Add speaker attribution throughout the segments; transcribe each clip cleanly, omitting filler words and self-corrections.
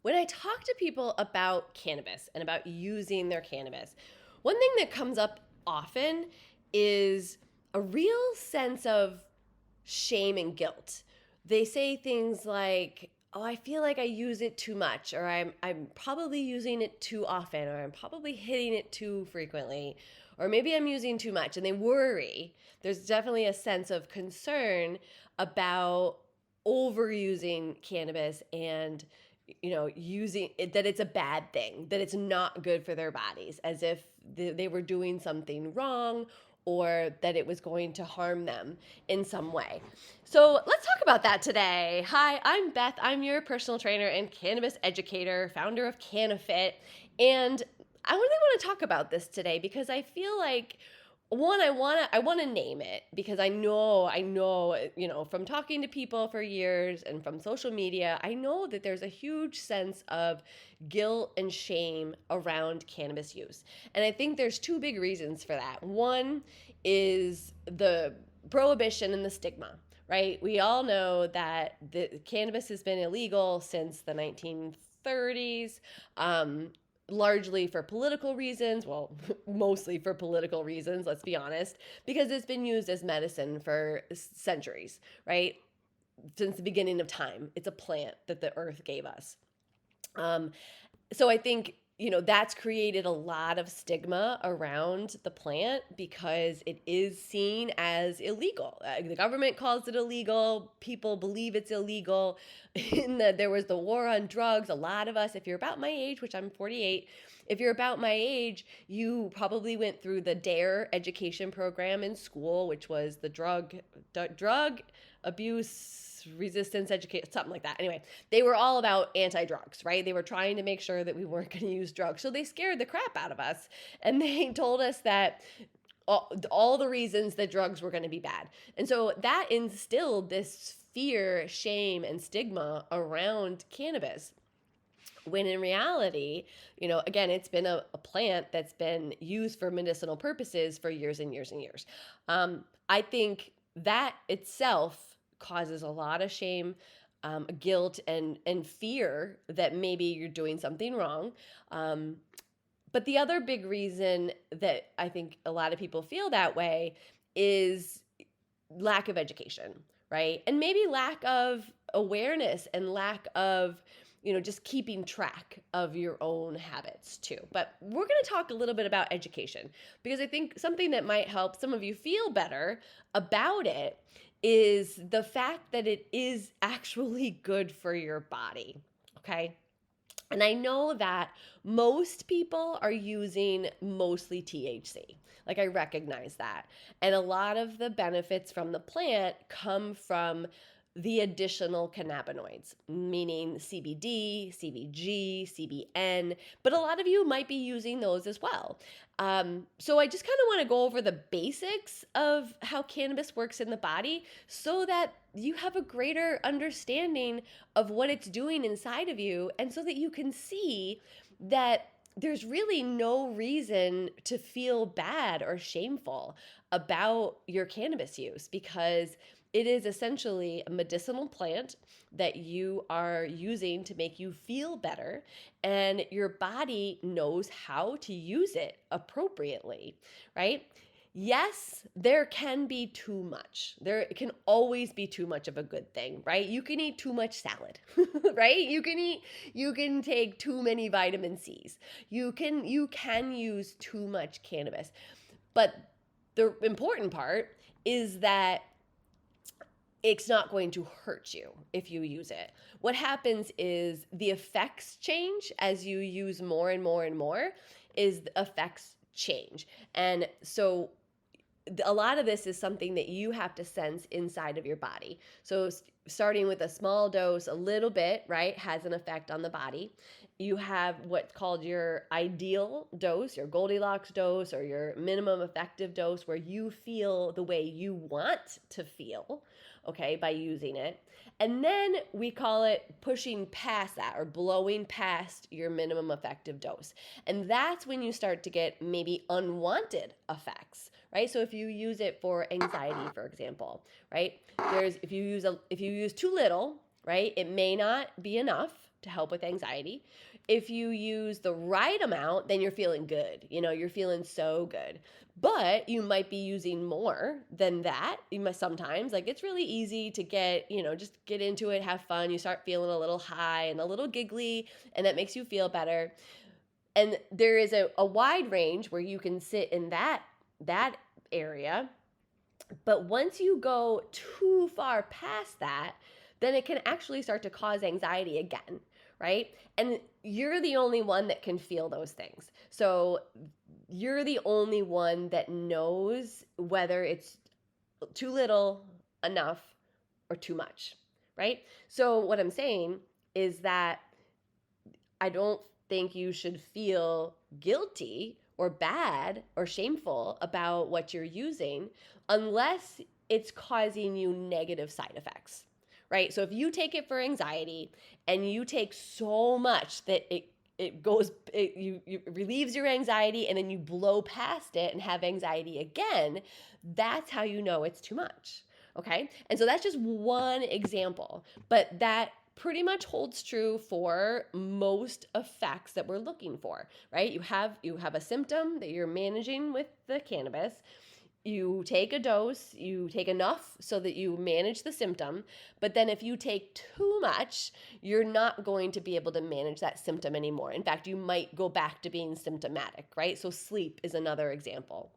Speaker 1: When I talk to people about cannabis and about using their cannabis, one thing that comes up often is a real sense of shame and guilt. They say things like, "Oh, I feel like I use it too much," or I'm probably using it too often, or I'm probably hitting it too frequently, or maybe I'm using too much, and they worry. There's definitely a sense of concern about overusing cannabis and using it, that it's a bad thing, that it's not good for their bodies, as if they were doing something wrong or that it was going to harm them in some way. So let's talk about that today. Hi, I'm Beth. I'm your personal trainer and cannabis educator, founder of CannaFit. And I really want to talk about this today because I feel like one, I want to name it because I know, from talking to people for years and from social media, I know that there's a huge sense of guilt and shame around cannabis use. And I think there's two big reasons for that. One is the prohibition and the stigma, right? We all know that the cannabis has been illegal since the 1930s. Largely for political reasons, well, mostly for political reasons, let's be honest, because it's been used as medicine for centuries, right? Since the beginning of time. It's a plant that the earth gave us. Um, so I think, that's created a lot of stigma around the plant because it is seen as illegal. The government calls it illegal. People believe it's illegal. There was the war on drugs. A lot of us, if you're about my age, which I'm 48, if you're about my age, you probably went through the DARE education program in school, which was the drug abuse resistance education, something like that. Anyway, they were all about anti-drugs, right? They were trying to make sure that we weren't going to use drugs. So they scared the crap out of us. And they told us that all the reasons that drugs were going to be bad. And so that instilled this fear, shame, and stigma around cannabis. When in reality, again, it's been a plant that's been used for medicinal purposes for years and years and years. I think that itself causes a lot of shame, guilt, and fear that maybe you're doing something wrong. But the other big reason that I think a lot of people feel that way is lack of education, right? And maybe lack of awareness and lack of just keeping track of your own habits too. But we're going to talk a little bit about education because I think something that might help some of you feel better about it is the fact that it is actually good for your body. Okay. And I know that most people are using mostly THC. Like, I recognize that. And a lot of the benefits from the plant come from the additional cannabinoids, meaning CBD, CBG, CBN, but a lot of you might be using those as well. So I just kind of want to go over the basics of how cannabis works in the body so that you have a greater understanding of what it's doing inside of you, and so that you can see that there's really no reason to feel bad or shameful about your cannabis use, because it is essentially a medicinal plant that you are using to make you feel better, and your body knows how to use it appropriately, right? Yes, there can be too much. There can always be too much of a good thing, right? You can eat too much salad, right? You can take too many vitamin C's. You can use too much cannabis. But the important part is that it's not going to hurt you if you use it. What happens is the effects change as you use more and more and more, is the effects change. And so a lot of this is something that you have to sense inside of your body. So starting with a small dose, a little bit, right, has an effect on the body. You have what's called your ideal dose, your Goldilocks dose, or your minimum effective dose, where you feel the way you want to feel, okay, by using it. And then we call it pushing past that, or blowing past your minimum effective dose. And that's when you start to get maybe unwanted effects, right? So if you use it for anxiety, for example, right? If you use too little, right, it may not be enough, to help with anxiety. If you use the right amount, then you're feeling good. You're feeling so good. But you might be using more than that. You might sometimes, like, it's really easy to just get into it, have fun. You start feeling a little high and a little giggly, and that makes you feel better. And there is a wide range where you can sit in that area. But once you go too far past that, then it can actually start to cause anxiety again, right? And you're the only one that can feel those things. So you're the only one that knows whether it's too little, enough, or too much, right? So what I'm saying is that I don't think you should feel guilty or bad or shameful about what you're using unless it's causing you negative side effects, right? So if you take it for anxiety and you take so much that you relieves your anxiety and then you blow past it and have anxiety again, that's how you know it's too much. Okay. And so that's just one example, but that pretty much holds true for most effects that we're looking for, right? You have a symptom that you're managing with the cannabis. You take a dose, you take enough so that you manage the symptom, but then if you take too much, you're not going to be able to manage that symptom anymore. In fact, you might go back to being symptomatic, right? So sleep is another example.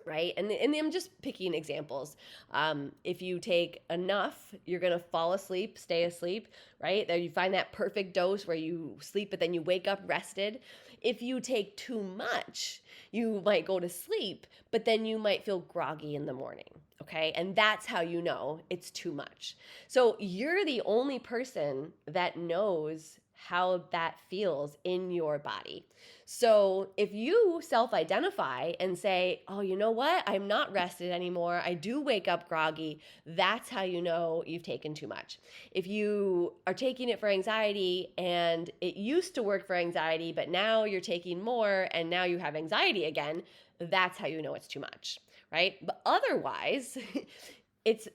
Speaker 1: Right? And I'm just picking examples. If you take enough, you're going to fall asleep, stay asleep, right? There you find that perfect dose where you sleep, but then you wake up rested. If you take too much, you might go to sleep, but then you might feel groggy in the morning. Okay. And that's how you know it's too much. So you're the only person that knows how that feels in your body. So if you self-identify and say, oh, you know what? I'm not rested anymore. I do wake up groggy. That's how you know you've taken too much. If you are taking it for anxiety and it used to work for anxiety, but now you're taking more and now you have anxiety again, that's how you know it's too much, right? But otherwise, it's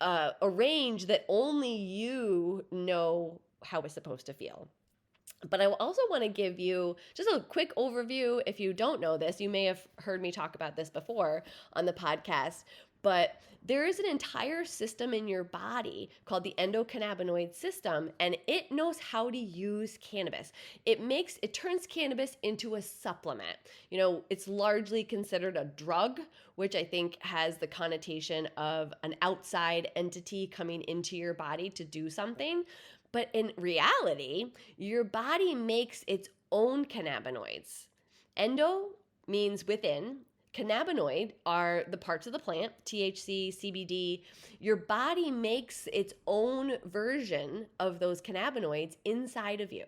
Speaker 1: a range that only you know how it's supposed to feel. But I also want to give you just a quick overview. If you don't know this, you may have heard me talk about this before on the podcast, but there is an entire system in your body called the endocannabinoid system, and it knows how to use cannabis. It turns cannabis into a supplement. It's largely considered a drug, which I think has the connotation of an outside entity coming into your body to do something. But in reality, your body makes its own cannabinoids. Endo means within. Cannabinoid are the parts of the plant, THC, CBD. Your body makes its own version of those cannabinoids inside of you.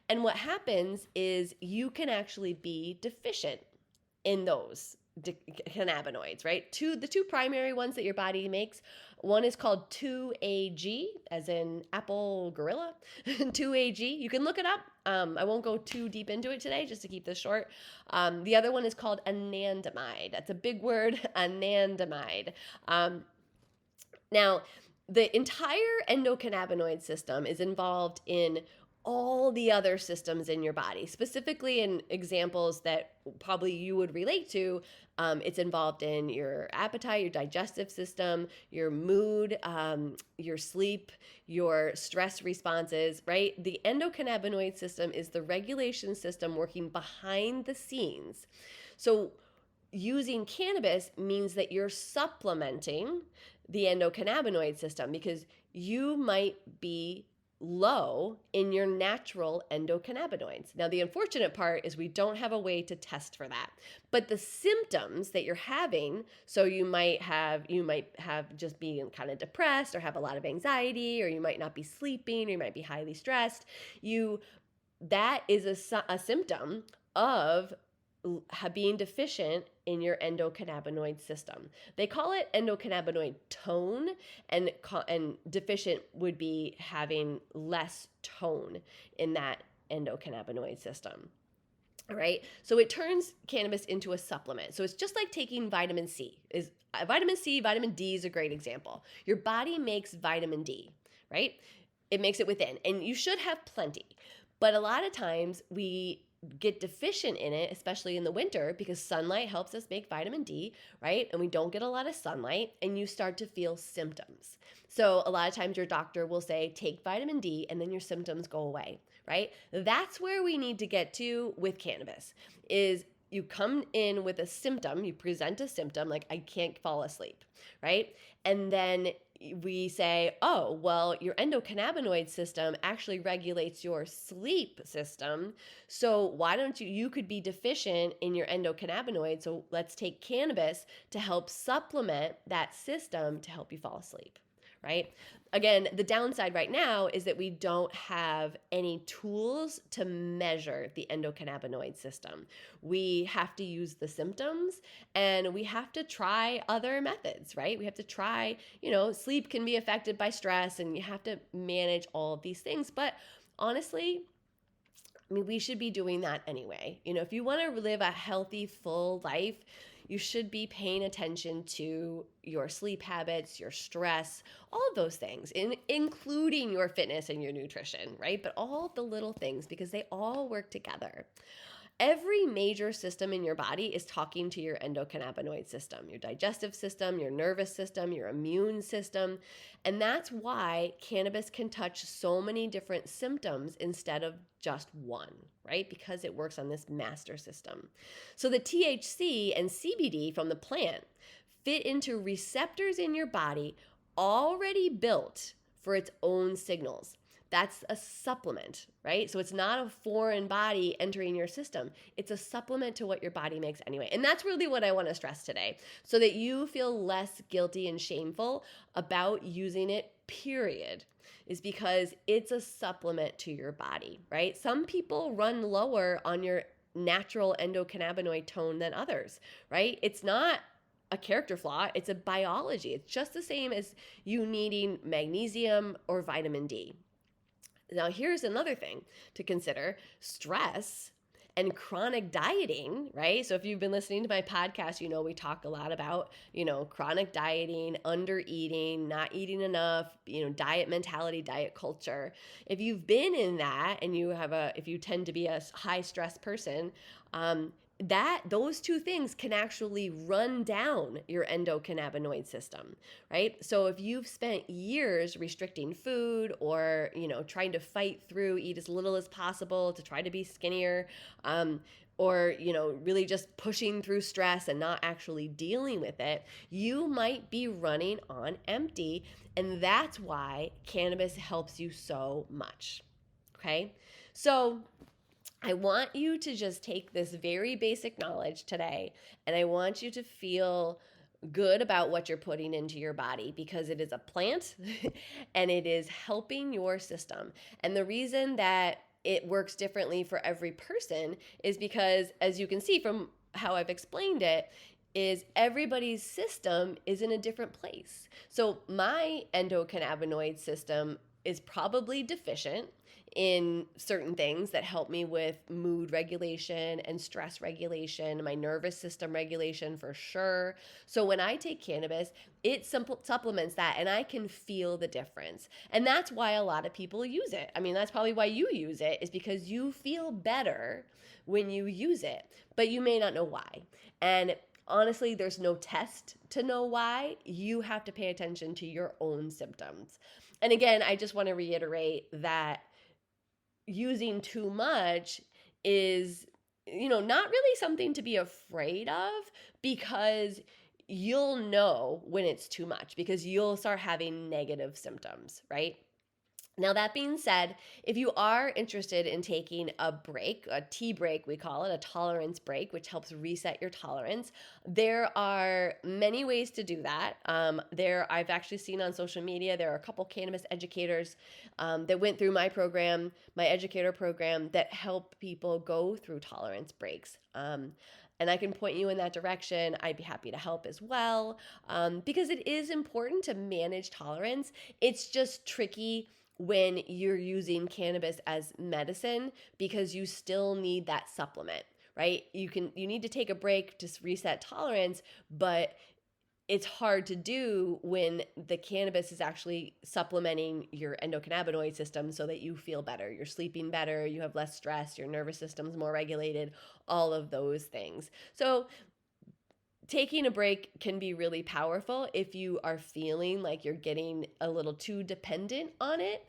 Speaker 1: And what happens is you can actually be deficient in those cannabinoids, right? The two primary ones that your body makes. One is called 2-AG, as in Apple Gorilla, 2-AG. You can look it up. I won't go too deep into it today, just to keep this short. The other one is called anandamide. That's a big word, anandamide. Now, the entire endocannabinoid system is involved in all the other systems in your body, specifically in examples that probably you would relate to. It's involved in your appetite, your digestive system, your mood, your sleep, your stress responses, right? The endocannabinoid system is the regulation system working behind the scenes. So using cannabis means that you're supplementing the endocannabinoid system because you might be low in your natural endocannabinoids. Now, the unfortunate part is we don't have a way to test for that. But the symptoms that you're having, so you might have just being kind of depressed or have a lot of anxiety, or you might not be sleeping, or you might be highly stressed. That is a symptom of being deficient in your endocannabinoid system. They call it endocannabinoid tone, and deficient would be having less tone in that endocannabinoid system. All right. So it turns cannabis into a supplement. So it's just like taking vitamin C. Vitamin D is a great example. Your body makes vitamin D, right? It makes it within, and you should have plenty. But a lot of times we get deficient in it, especially in the winter, because sunlight helps us make vitamin D, right? And we don't get a lot of sunlight, and you start to feel symptoms. So a lot of times your doctor will say, take vitamin D, and then your symptoms go away, right? That's where we need to get to with cannabis, is you come in with a symptom, you present a symptom like I can't fall asleep, right? And then we say, oh, well, your endocannabinoid system actually regulates your sleep system. So why don't you could be deficient in your endocannabinoid. So let's take cannabis to help supplement that system to help you fall asleep, right? Again, the downside right now is that we don't have any tools to measure the endocannabinoid system. We have to use the symptoms, and we have to try other methods, right? We have to try, sleep can be affected by stress, and you have to manage all of these things. But honestly, we should be doing that anyway. If you want to live a healthy, full life, you should be paying attention to your sleep habits, your stress, all of those things, including your fitness and your nutrition, right? But all the little things, because they all work together. Every major system in your body is talking to your endocannabinoid system, your digestive system, your nervous system, your immune system. And that's why cannabis can touch so many different symptoms instead of just one, right? Because it works on this master system. So the THC and CBD from the plant fit into receptors in your body already built for its own signals. That's a supplement, right? So it's not a foreign body entering your system. It's a supplement to what your body makes anyway. And that's really what I want to stress today, so that you feel less guilty and shameful about using it, period, is because it's a supplement to your body, right? Some people run lower on your natural endocannabinoid tone than others, right? It's not a character flaw, it's a biology. It's just the same as you needing magnesium or vitamin D. Now, here's another thing to consider: stress and chronic dieting, right? So if you've been listening to my podcast, we talk a lot about, chronic dieting, under eating, not eating enough, diet mentality, diet culture. If you've been in that, and if you tend to be a high stress person, those two things can actually run down your endocannabinoid system, right? So if you've spent years restricting food, or trying to fight through, eat as little as possible to try to be skinnier, or really just pushing through stress and not actually dealing with it, you might be running on empty. And that's why cannabis helps you so much. Okay, so I want you to just take this very basic knowledge today, and I want you to feel good about what you're putting into your body, because it is a plant and it is helping your system. And the reason that it works differently for every person is because, as you can see from how I've explained it, is everybody's system is in a different place. So my endocannabinoid system is probably deficient in certain things that help me with mood regulation and stress regulation, my nervous system regulation for sure. So when I take cannabis, it supplements that, and I can feel the difference. And that's why a lot of people use it. That's probably why you use it, is because you feel better when you use it, but you may not know why. And honestly, there's no test to know why. You have to pay attention to your own symptoms. And again, I just want to reiterate that using too much is, not really something to be afraid of, because you'll know when it's too much, because you'll start having negative symptoms, right? Now, that being said, if you are interested in taking a break, a tea break, we call it a tolerance break, which helps reset your tolerance, there are many ways to do that. I've actually seen on social media, there are a couple cannabis educators that went through my program, my educator program, that help people go through tolerance breaks. And I can point you in that direction. I'd be happy to help as well, because it is important to manage tolerance. It's just tricky when you're using cannabis as medicine, because you still need that supplement, right? You need to take a break to reset tolerance, but it's hard to do when the cannabis is actually supplementing your endocannabinoid system so that you feel better, you're sleeping better, you have less stress, your nervous system's more regulated, all of those things. So taking a break can be really powerful if you are feeling like you're getting a little too dependent on it.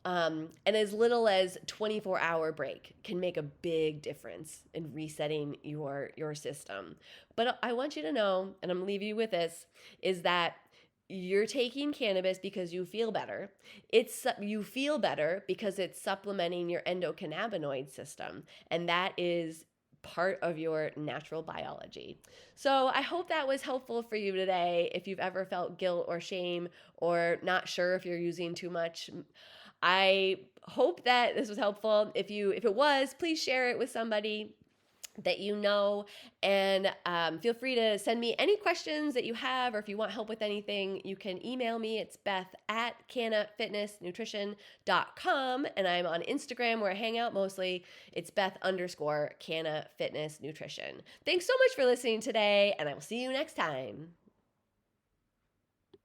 Speaker 1: And as little as 24-hour break can make a big difference in resetting your system. But I want you to know, and I'm gonna leave you with this, is that you're taking cannabis because you feel better. You feel better because it's supplementing your endocannabinoid system, and that is part of your natural biology. So I hope that was helpful for you today. If you've ever felt guilt or shame or not sure if you're using too much, I hope that this was helpful. If it was, please share it with somebody that you know, and feel free to send me any questions that you have, or if you want help with anything, you can email me. It's beth@cannafitnessnutrition.com, and I'm on Instagram where I hang out mostly. It's Beth_Canna Fitness Nutrition. Thanks so much for listening today, and I will see you next time.